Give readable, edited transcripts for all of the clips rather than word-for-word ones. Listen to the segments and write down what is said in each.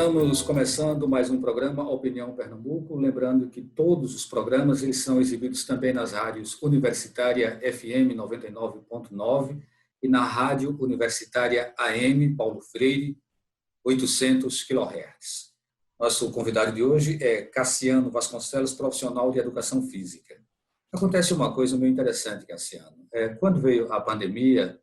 Estamos começando mais um programa Opinião Pernambuco, lembrando que todos os programas eles são exibidos também nas rádios Universitária FM 99.9 e na Rádio Universitária AM Paulo Freire 800 kHz. Nosso convidado de hoje é Cassiano Vasconcelos, profissional de Educação Física. Acontece uma coisa muito interessante, Cassiano. Quando veio a pandemia,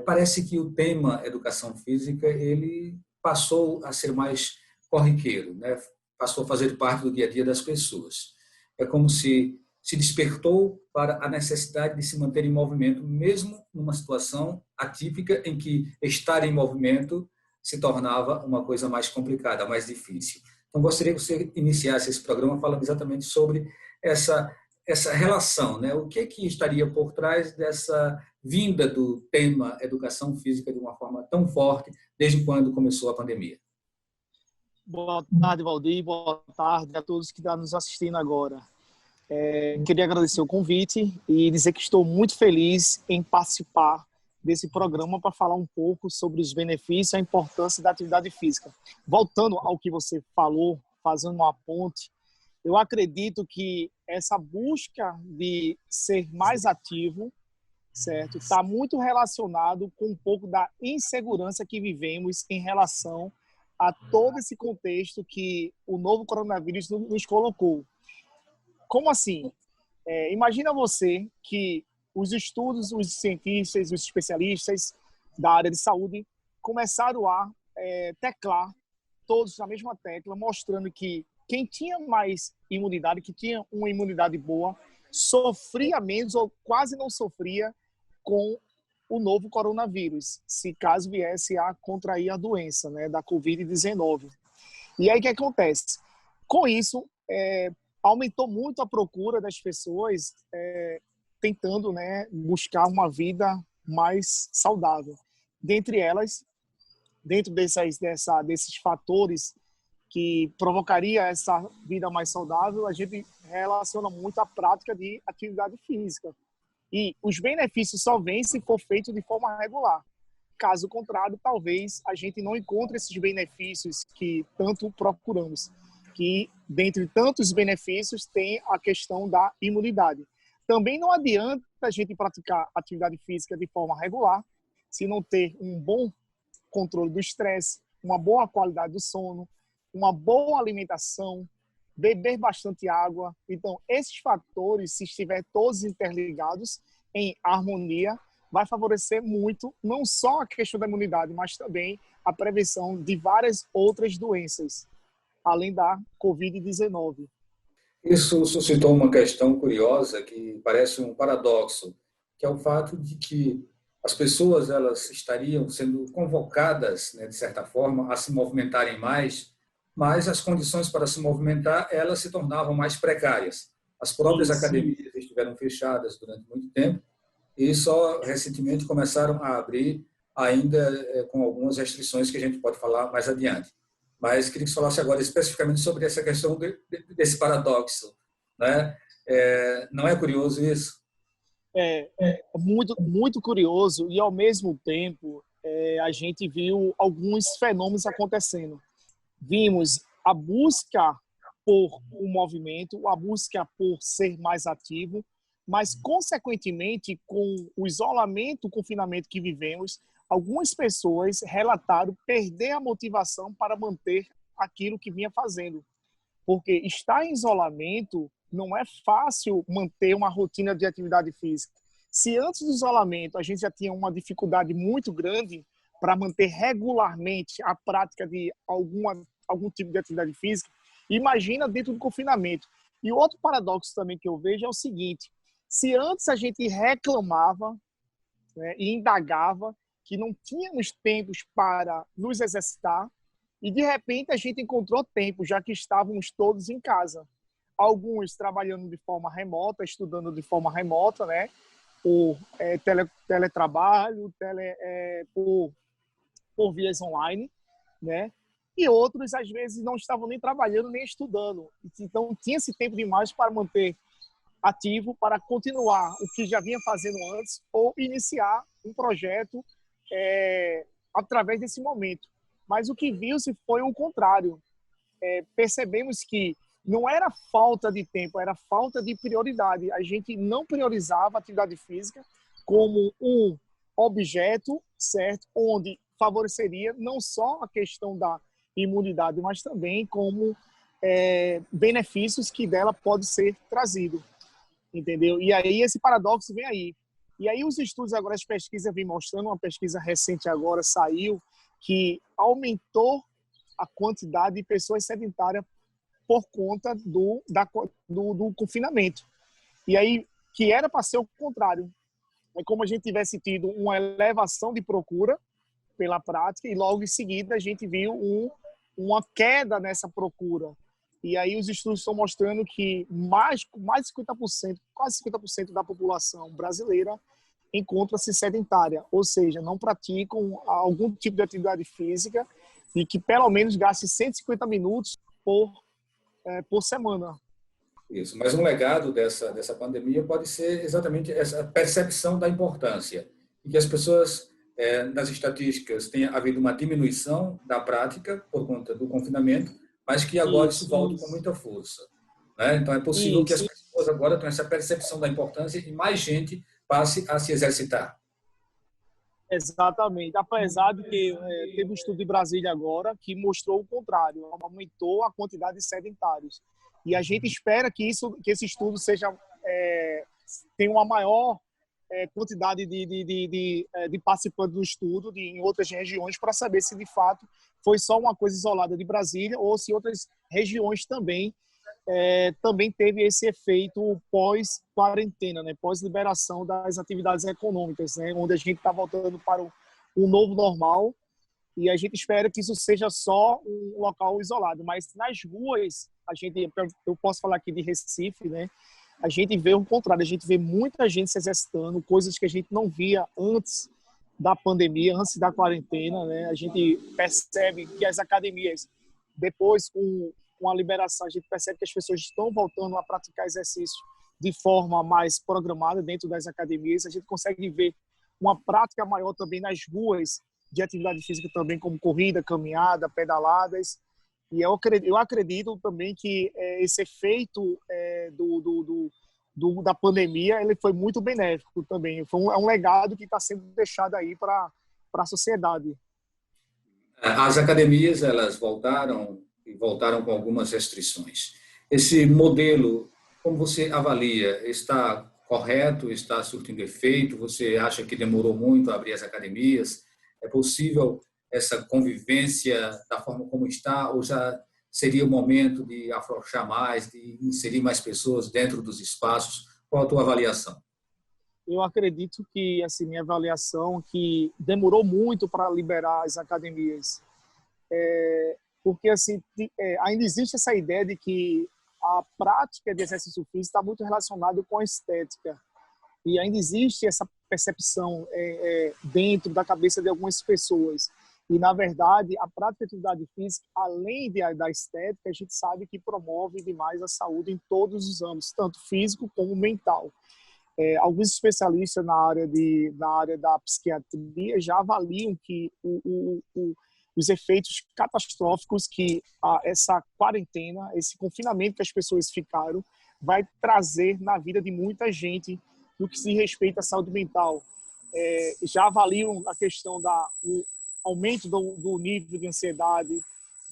parece que o tema Educação Física ele passou a ser mais corriqueiro, né? Passou a fazer parte do dia a dia das pessoas. É como se despertou para a necessidade de se manter em movimento, mesmo numa situação atípica em que estar em movimento se tornava uma coisa mais complicada, mais difícil. Então, gostaria que você iniciasse esse programa falando exatamente sobre essa relação, né? O que estaria por trás dessa vinda do tema educação física de uma forma tão forte desde quando começou a pandemia? Boa tarde, Valdir. Boa tarde a todos que estão nos assistindo agora. Queria agradecer o convite e dizer que estou muito feliz em participar desse programa para falar um pouco sobre os benefícios e a importância da atividade física. Voltando ao que você falou, fazendo uma ponte, eu acredito que essa busca de ser mais ativo, certo, está muito relacionado com um pouco da insegurança que vivemos em relação a todo esse contexto que o novo coronavírus nos colocou. Como assim? Imagina você que os estudos, os cientistas, os especialistas da área de saúde começaram a teclar todos na mesma tecla, mostrando que quem tinha mais imunidade, que tinha uma imunidade boa, sofria menos ou quase não sofria com o novo coronavírus, se caso viesse a contrair a doença, né, da Covid-19. E aí o que acontece? Com isso, aumentou muito a procura das pessoas tentando, né, buscar uma vida mais saudável. Dentre elas, dentro desses fatores que provocaria essa vida mais saudável, a gente relaciona muito a prática de atividade física. E os benefícios só vêm se for feito de forma regular. Caso contrário, talvez a gente não encontre esses benefícios que tanto procuramos. Que, dentre tantos benefícios, tem a questão da imunidade. Também não adianta a gente praticar atividade física de forma regular se não ter um bom controle do estresse, uma boa qualidade do sono, uma boa alimentação, beber bastante água. Então, esses fatores, se estiver todos interligados em harmonia, vai favorecer muito, não só a questão da imunidade, mas também a prevenção de várias outras doenças, além da Covid-19. Isso suscitou uma questão curiosa que parece um paradoxo, que é o fato de que as pessoas elas estariam sendo convocadas, né, de certa forma, a se movimentarem mais, mas as condições para se movimentar elas se tornavam mais precárias. As próprias academias estiveram fechadas durante muito tempo e só recentemente começaram a abrir, ainda com algumas restrições que a gente pode falar mais adiante. Mas queria que você falasse agora especificamente sobre essa questão desse paradoxo, né? Não é curioso isso? Muito, muito curioso e, ao mesmo tempo, a gente viu alguns fenômenos acontecendo. Vimos a busca por um movimento, a busca por ser mais ativo, mas, consequentemente, com o isolamento, o confinamento que vivemos, algumas pessoas relataram perder a motivação para manter aquilo que vinha fazendo. Porque estar em isolamento não é fácil manter uma rotina de atividade física. Se antes do isolamento a gente já tinha uma dificuldade muito grande para manter regularmente a prática de algum tipo de atividade física, imagina dentro do confinamento. E outro paradoxo também que eu vejo é o seguinte: se antes a gente reclamava, né, e indagava que não tínhamos tempos para nos exercitar, e de repente a gente encontrou tempo, já que estávamos todos em casa. Alguns trabalhando de forma remota, estudando de forma remota, né, por teletrabalho, por vias online, né? E outros, às vezes, não estavam nem trabalhando, nem estudando. Então, tinha esse tempo demais para manter ativo, para continuar o que já vinha fazendo antes ou iniciar um projeto através desse momento. mas o que viu-se foi o contrário. Percebemos que não era falta de tempo, era falta de prioridade. A gente não priorizava a atividade física como um objeto, certo? Onde favoreceria não só a questão da imunidade, mas também como benefícios que dela pode ser trazido, entendeu? E aí esse paradoxo vem aí. E aí os estudos agora, as pesquisas vêm mostrando, uma pesquisa recente agora saiu, que aumentou a quantidade de pessoas sedentárias por conta do confinamento. E aí, que era para ser o contrário. É como a gente tivesse tido uma elevação de procura pela prática e logo em seguida a gente viu uma queda nessa procura. E aí os estudos estão mostrando que mais de 50%, quase 50% da população brasileira encontra-se sedentária, ou seja, não praticam algum tipo de atividade física e que pelo menos gaste 150 minutos por semana. Isso, mas um legado dessa pandemia pode ser exatamente essa percepção da importância. E que as pessoas, nas estatísticas, tem havido uma diminuição da prática por conta do confinamento, mas que agora isso volta com muita força. Né? Então, é possível que as pessoas agora tenham essa percepção da importância e mais gente passe a se exercitar. Exatamente. Apesar de que teve um estudo de Brasília agora que mostrou o contrário, aumentou a quantidade de sedentários. E a gente espera que esse estudo tenha uma maior quantidade de participantes do estudo em outras regiões para saber se de fato foi só uma coisa isolada de Brasília ou se outras regiões também teve esse efeito pós-quarentena, né? Pós-liberação das atividades econômicas, né? Onde a gente está voltando para um novo normal e a gente espera que isso seja só um local isolado. Mas nas ruas, eu posso falar aqui de Recife, né? A gente vê o contrário, a gente vê muita gente se exercitando, coisas que a gente não via antes da pandemia, antes da quarentena, né? A gente percebe que as academias, depois com a liberação, a gente percebe que as pessoas estão voltando a praticar exercício de forma mais programada dentro das academias. A gente consegue ver uma prática maior também nas ruas de atividade física também, como corrida, caminhada, pedaladas. E eu acredito também que esse efeito da pandemia ele foi muito benéfico também. É um legado que está sendo deixado aí para a sociedade. As academias, elas voltaram com algumas restrições. Esse modelo, como você avalia, está correto, está surtindo efeito? Você acha que demorou muito a abrir as academias? É possível essa convivência da forma como está, ou já seria o momento de afrouxar mais, de inserir mais pessoas dentro dos espaços? Qual a tua avaliação? Eu acredito que, assim, minha avaliação, que demorou muito para liberar as academias. Porque, assim, ainda existe essa ideia de que a prática de exercício físico está muito relacionada com a estética. E ainda existe essa percepção dentro da cabeça de algumas pessoas. E, na verdade, a prática de atividade física, além da estética, a gente sabe que promove demais a saúde em todos os âmbitos, tanto físico como mental. Alguns especialistas na área da psiquiatria já avaliam que os efeitos catastróficos que essa quarentena, esse confinamento que as pessoas ficaram, vai trazer na vida de muita gente no que se respeita à saúde mental. Já avaliam a questão do aumento do nível de ansiedade,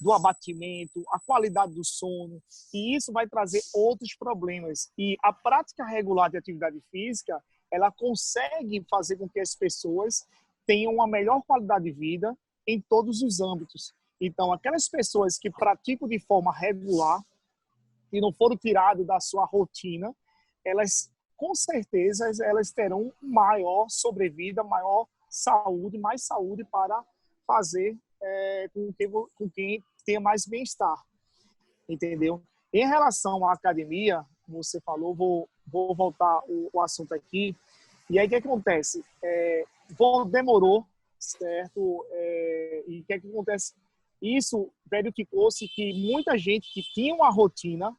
do abatimento, a qualidade do sono, e isso vai trazer outros problemas. E a prática regular de atividade física, ela consegue fazer com que as pessoas tenham uma melhor qualidade de vida em todos os âmbitos. Então, aquelas pessoas que praticam de forma regular e não foram tiradas da sua rotina, elas, com certeza, elas terão maior sobrevida, maior saúde, mais saúde para fazer com quem tenha mais bem-estar, entendeu? Em relação à academia, você falou, vou voltar o assunto aqui, e aí o que acontece? Demorou, certo? E o que acontece? Isso verificou-se que muita gente que tinha uma rotina,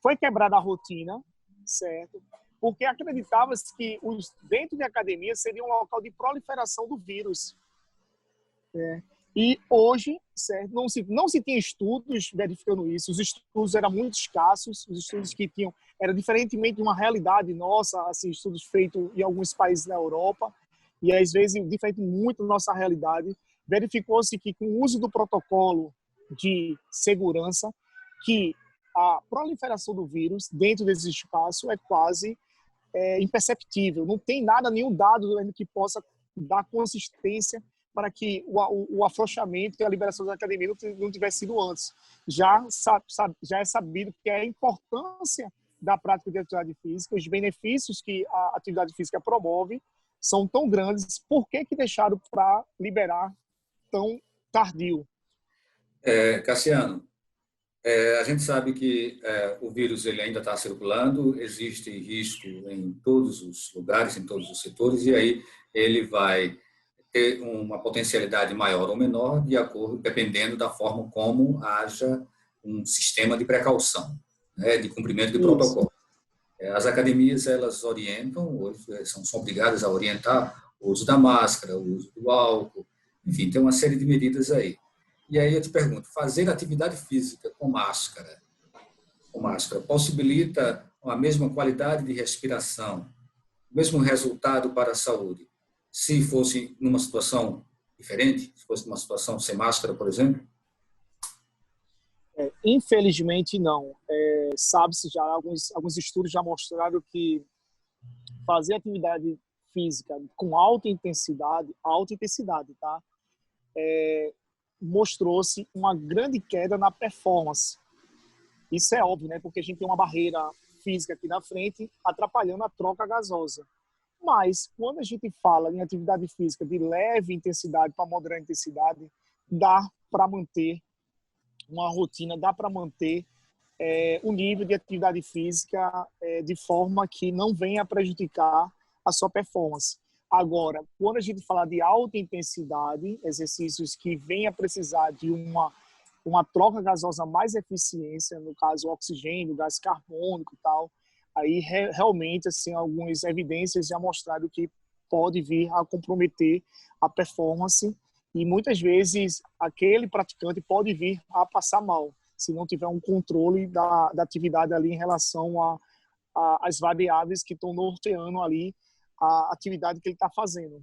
foi quebrada a rotina, certo? Porque acreditava-se que dentro de academia seria um local de proliferação do vírus. E hoje, certo, não se tinha estudos verificando isso, os estudos eram muito escassos, os estudos que tinham, era diferentemente de uma realidade nossa, assim, estudos feitos em alguns países na Europa, e às vezes, diferente muito da nossa realidade, verificou-se que com o uso do protocolo de segurança, que a proliferação do vírus dentro desse espaço é quase imperceptível, não tem nada, nenhum dado que possa dar consistência para que o afrouxamento e a liberação da academia não tivesse sido antes. Já é sabido que a importância da prática de atividade física, os benefícios que a atividade física promove são tão grandes, por que deixaram para liberar tão tardio? Cassiano, a gente sabe que o vírus ele ainda está circulando, existe risco em todos os lugares, em todos os setores, e aí ele vai ter uma potencialidade maior ou menor, de acordo, dependendo da forma como haja um sistema de precaução, né, de cumprimento de protocolo. As academias, elas orientam, hoje são obrigadas a orientar o uso da máscara, o uso do álcool, enfim, tem uma série de medidas aí. E aí eu te pergunto, fazer atividade física com máscara possibilita a mesma qualidade de respiração, o mesmo resultado para a saúde, se fosse numa situação diferente, se fosse numa situação sem máscara, por exemplo? Infelizmente, não. Sabe-se já, alguns estudos já mostraram que fazer atividade física com alta intensidade, tá? Mostrou-se uma grande queda na performance. Isso é óbvio, né? Porque a gente tem uma barreira física aqui na frente atrapalhando a troca gasosa. Mas, quando a gente fala em atividade física de leve intensidade para moderada intensidade, dá para manter uma rotina, dá para manter o nível de atividade física de forma que não venha a prejudicar a sua performance. Agora, quando a gente fala de alta intensidade, exercícios que venham a precisar de uma troca gasosa mais eficiência, no caso, oxigênio, gás carbônico e tal, aí realmente, assim, algumas evidências já mostraram que pode vir a comprometer a performance e muitas vezes aquele praticante pode vir a passar mal, se não tiver um controle da atividade ali em relação às variáveis que estão norteando ali a atividade que ele está fazendo.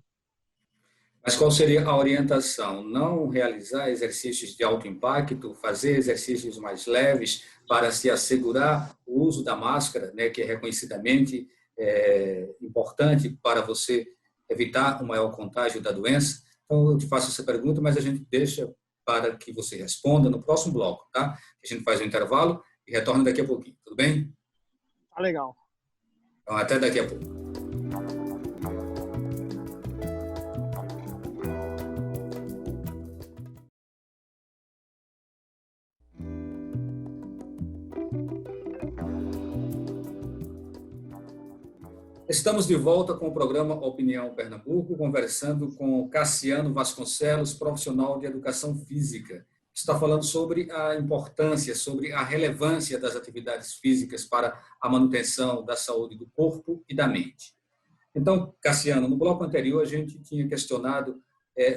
Mas qual seria a orientação? Não realizar exercícios de alto impacto, fazer exercícios mais leves para se assegurar o uso da máscara, né, que é reconhecidamente importante para você evitar o maior contágio da doença? Então, eu te faço essa pergunta, mas a gente deixa para que você responda no próximo bloco, tá? A gente faz um intervalo e retorna daqui a pouquinho, tudo bem? Tá legal. Então, até daqui a pouco. Estamos de volta com o programa Opinião Pernambuco, conversando com Cassiano Vasconcelos, profissional de educação física. Está falando sobre a importância, sobre a relevância das atividades físicas para a manutenção da saúde do corpo e da mente. Então, Cassiano, no bloco anterior a gente tinha questionado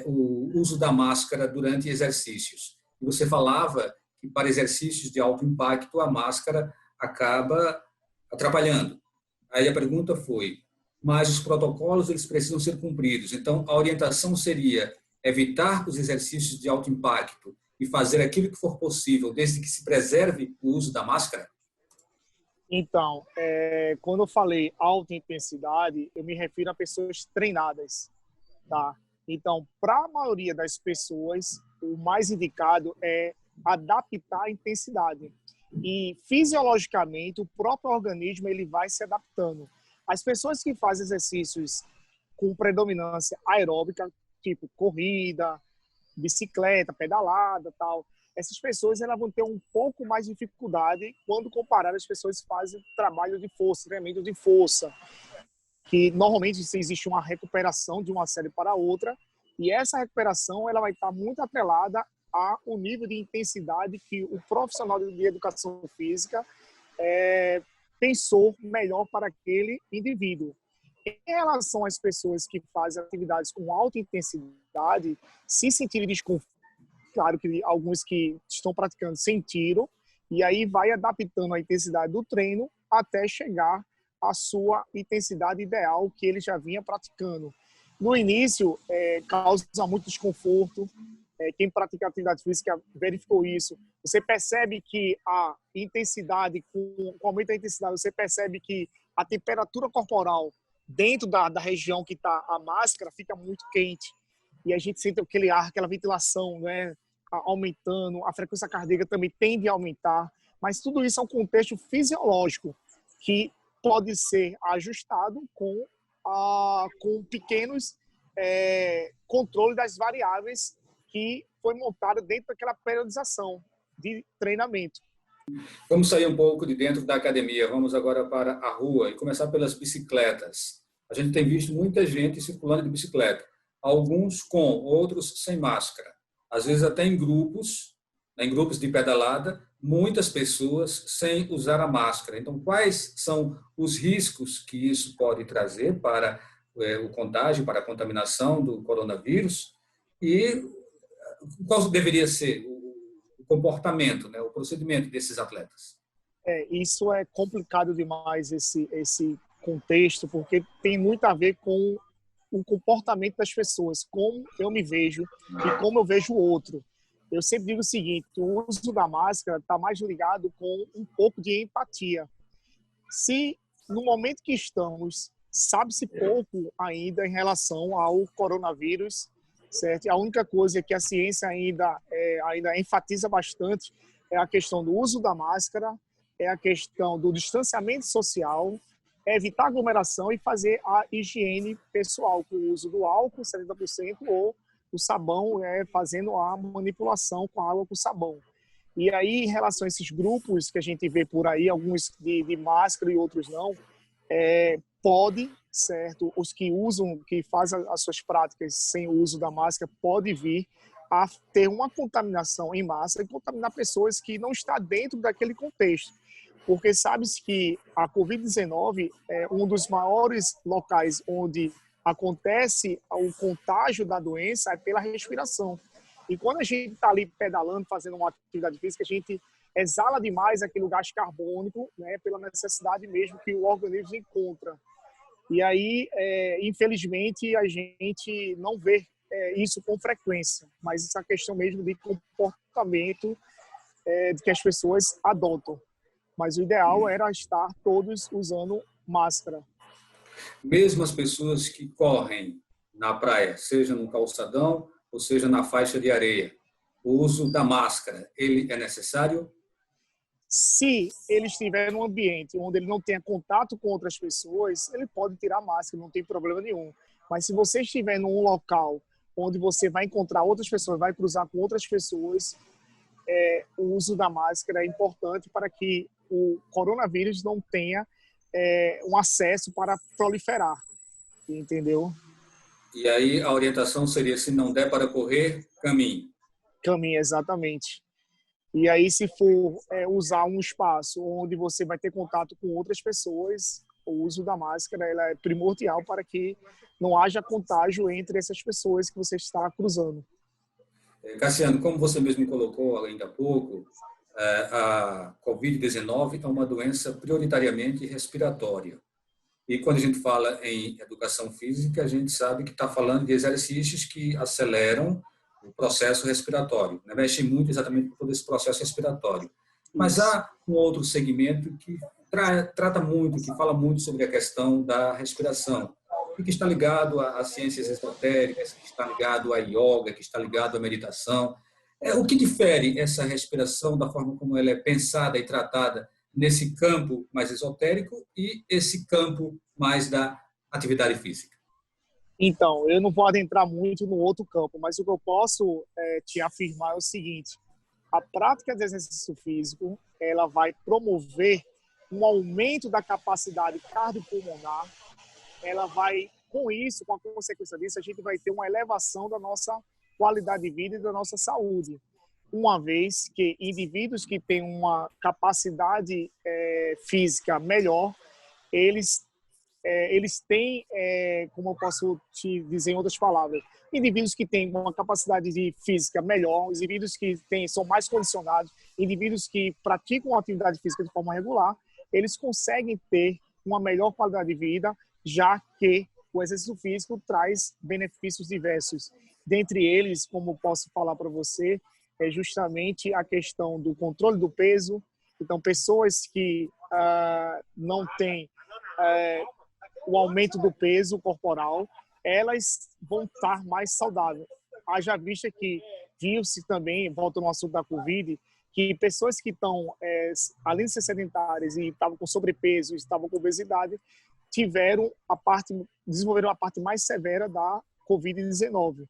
o uso da máscara durante exercícios. E você falava que para exercícios de alto impacto a máscara acaba atrapalhando. Aí a pergunta foi, mas os protocolos eles precisam ser cumpridos. Então, a orientação seria evitar os exercícios de alto impacto e fazer aquilo que for possível, desde que se preserve o uso da máscara? Então, quando eu falei alta intensidade, eu me refiro a pessoas treinadas, tá? Então, para a maioria das pessoas, o mais indicado é adaptar a intensidade. E fisiologicamente, o próprio organismo ele vai se adaptando. As pessoas que fazem exercícios com predominância aeróbica, tipo corrida, bicicleta, pedalada, tal, essas pessoas elas vão ter um pouco mais de dificuldade quando comparadas às pessoas que fazem trabalho de força, treinamento de força, que normalmente existe uma recuperação de uma série para outra, e essa recuperação ela vai estar muito atrelada ao nível de intensidade que o profissional de educação física pensou melhor para aquele indivíduo. Em relação às pessoas que fazem atividades com alta intensidade, se sentirem desconfortáveis, claro que alguns que estão praticando sentiram, e aí vai adaptando a intensidade do treino até chegar à sua intensidade ideal que ele já vinha praticando. No início, causa muito desconforto. Quem pratica atividade física verificou isso. Você percebe que a intensidade, com o aumento da intensidade, você percebe que a temperatura corporal dentro da região que está a máscara fica muito quente. E a gente sente aquele ar, aquela ventilação, né, aumentando, a frequência cardíaca também tende a aumentar, mas tudo isso é um contexto fisiológico que pode ser ajustado com pequenos controle das variáveis que foi montada dentro daquela periodização de treinamento. Vamos sair um pouco de dentro da academia, vamos agora para a rua e começar pelas bicicletas. A gente tem visto muita gente circulando de bicicleta, alguns com, outros sem máscara. Às vezes até em grupos de pedalada, muitas pessoas sem usar a máscara. Então, quais são os riscos que isso pode trazer para o contágio, para a contaminação do coronavírus? E qual deveria ser o comportamento, né, o procedimento desses atletas? Isso é complicado demais, esse contexto, porque tem muito a ver com o comportamento das pessoas, como eu me vejo e como eu vejo o outro. Eu sempre digo o seguinte, o uso da máscara está mais ligado com um pouco de empatia. Se no momento que estamos, sabe-se pouco ainda em relação ao coronavírus, certo? A única coisa que a ciência ainda enfatiza bastante é a questão do uso da máscara, é a questão do distanciamento social, é evitar aglomeração e fazer a higiene pessoal, com o uso do álcool, 70%, ou o sabão, fazendo a manipulação com a água com sabão. E aí, em relação a esses grupos que a gente vê por aí, alguns de máscara e outros não, pode, certo? Os que usam, que fazem as suas práticas sem o uso da máscara, pode vir a ter uma contaminação em massa e contaminar pessoas que não estão dentro daquele contexto. Porque sabe-se que a Covid-19 é um dos maiores locais onde acontece o contágio da doença é pela respiração. E quando a gente está ali pedalando, fazendo uma atividade física, a gente exala demais aquele gás carbônico, né, pela necessidade mesmo que o organismo encontra. E aí, infelizmente, a gente não vê isso com frequência, mas essa questão mesmo de comportamento que as pessoas adotam. Mas o ideal era estar todos usando máscara. Mesmo as pessoas que correm na praia, seja no calçadão ou seja na faixa de areia, o uso da máscara, ele é necessário? Se ele estiver num ambiente onde ele não tenha contato com outras pessoas, ele pode tirar a máscara, não tem problema nenhum. Mas se você estiver num local onde você vai encontrar outras pessoas, vai cruzar com outras pessoas, o uso da máscara é importante para que o coronavírus não tenha um acesso para proliferar, entendeu? E aí a orientação seria, se não der para correr, caminhe. Caminho, exatamente. E aí, se for usar um espaço onde você vai ter contato com outras pessoas, o uso da máscara ela é primordial para que não haja contágio entre essas pessoas que você está cruzando. Cassiano, como você mesmo colocou ainda há pouco, a Covid-19 é uma doença prioritariamente respiratória. E quando a gente fala em educação física, a gente sabe que está falando de exercícios que aceleram o processo respiratório, né? Mexe muito exatamente com todo esse processo respiratório. Mas há um outro segmento que trata muito, que fala muito sobre a questão da respiração, e que está ligado às ciências esotéricas, que está ligado à yoga, que está ligado à meditação. O que difere essa respiração da forma como ela é pensada e tratada nesse campo mais esotérico e esse campo mais da atividade física? Então, eu não vou adentrar muito no outro campo, mas o que eu posso te afirmar é o seguinte: a prática de exercício físico ela vai promover um aumento da capacidade cardiopulmonar. Ela vai, com isso, com a consequência disso, a gente vai ter uma elevação da nossa qualidade de vida e da nossa saúde. Uma vez que indivíduos que têm uma capacidade física melhor, eles eles têm, como eu posso te dizer em outras palavras, indivíduos que têm uma capacidade de física melhor, indivíduos que são mais condicionados, indivíduos que praticam atividade física de forma regular, eles conseguem ter uma melhor qualidade de vida, já que o exercício físico traz benefícios diversos. Dentre eles, como posso falar para você, é justamente a questão do controle do peso. Então, pessoas que não têm o aumento do peso corporal, elas vão estar mais saudáveis. Haja vista que viu-se também, voltando ao assunto da Covid, que pessoas que estão, além de ser sedentárias e estavam com sobrepeso, estavam com obesidade, desenvolveram a parte mais severa da Covid-19.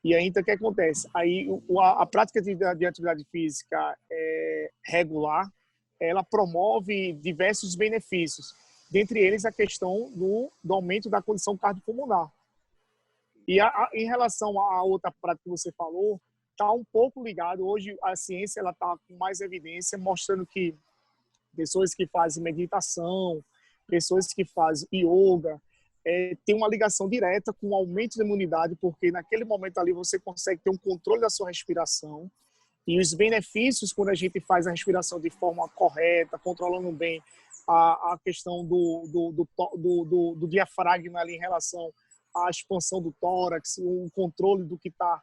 E aí, então, o que acontece? Aí, a prática de atividade física regular, ela promove diversos benefícios, dentre eles a questão do aumento da condição cardiopulmonar. E em relação à outra prática que você falou, está um pouco ligado. Hoje a ciência está com mais evidência, mostrando que pessoas que fazem meditação, pessoas que fazem yoga, tem uma ligação direta com o aumento da imunidade, porque naquele momento ali você consegue ter um controle da sua respiração, e os benefícios quando a gente faz a respiração de forma correta, controlando bem a questão do diafragma ali em relação à expansão do tórax, o controle do que está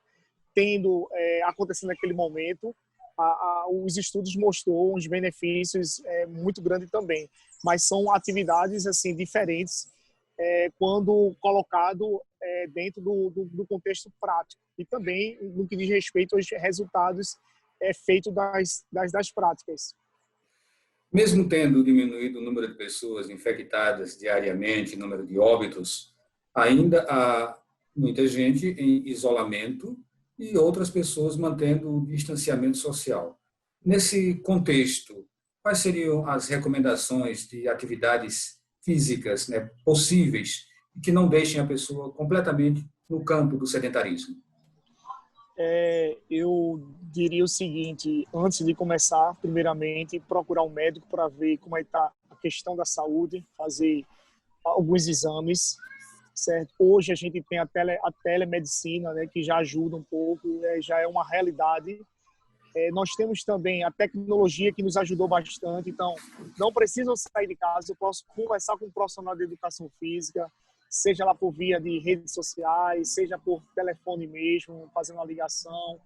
acontecendo naquele momento, os estudos mostrou uns benefícios muito grandes também, mas são atividades assim diferentes quando colocado dentro do contexto prático e também no que diz respeito aos resultados feitos das práticas. Mesmo tendo diminuído o número de pessoas infectadas diariamente, o número de óbitos, ainda há muita gente em isolamento e outras pessoas mantendo o distanciamento social. Nesse contexto, quais seriam as recomendações de atividades físicas, né, possíveis e que não deixem a pessoa completamente no campo do sedentarismo? Eu diria o seguinte: antes de começar, primeiramente, procurar um médico para ver como está a questão da saúde, fazer alguns exames, certo? Hoje a gente tem a telemedicina, né, que já ajuda um pouco, já é uma realidade. Nós temos também a tecnologia que nos ajudou bastante, então não precisam sair de casa, eu posso conversar com um profissional de educação física, seja lá por via de redes sociais, seja por telefone mesmo, fazendo uma ligação,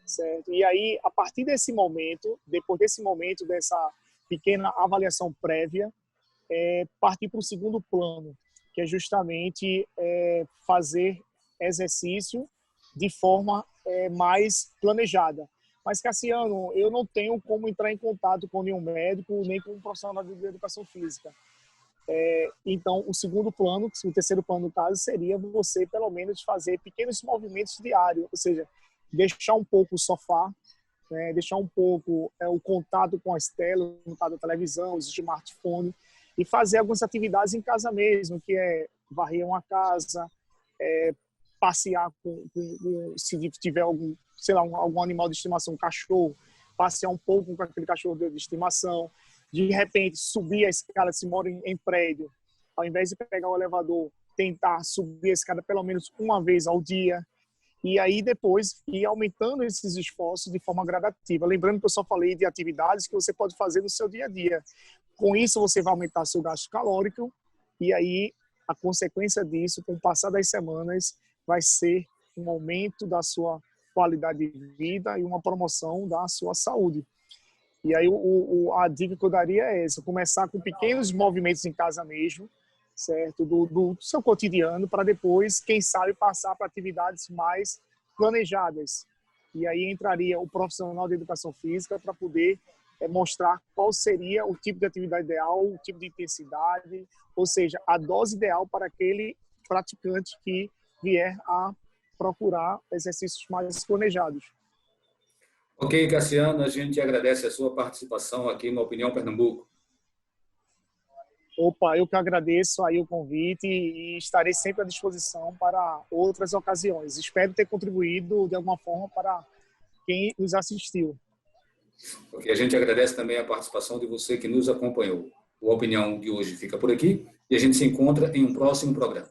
certo? E aí, a partir desse momento, depois desse momento, dessa pequena avaliação prévia, partir para o segundo plano, que é justamente fazer exercício de forma mais planejada. Mas, Cassiano, eu não tenho como entrar em contato com nenhum médico, nem com um profissional de educação física. Então, o segundo plano, o terceiro plano no caso, seria você, pelo menos, fazer pequenos movimentos diários, ou seja, deixar um pouco o sofá, né, deixar um pouco o contato com as telas, no caso da televisão, os smartphones, e fazer algumas atividades em casa mesmo, que é varrer uma casa, passear se tiver algum, sei lá, algum animal de estimação, um cachorro, passear um pouco com aquele cachorro de estimação, de repente subir a escada, se mora em prédio, ao invés de pegar o elevador, tentar subir a escada pelo menos uma vez ao dia, e aí depois ir aumentando esses esforços de forma gradativa. Lembrando que eu só falei de atividades que você pode fazer no seu dia a dia. Com isso você vai aumentar seu gasto calórico, e aí a consequência disso, com o passar das semanas, vai ser um aumento da sua qualidade de vida e uma promoção da sua saúde. E aí a dica que eu daria é essa: começar com pequenos movimentos em casa mesmo, certo? Do seu cotidiano, para depois, quem sabe, passar para atividades mais planejadas. E aí entraria o profissional de educação física para poder mostrar qual seria o tipo de atividade ideal, o tipo de intensidade, ou seja, a dose ideal para aquele praticante que vier a procurar exercícios mais planejados. Ok, Cassiano, a gente agradece a sua participação aqui no Opinião Pernambuco. Opa, eu que agradeço aí o convite e estarei sempre à disposição para outras ocasiões. Espero ter contribuído de alguma forma para quem nos assistiu. Ok, a gente agradece também a participação de você que nos acompanhou. O Opinião de hoje fica por aqui e a gente se encontra em um próximo programa.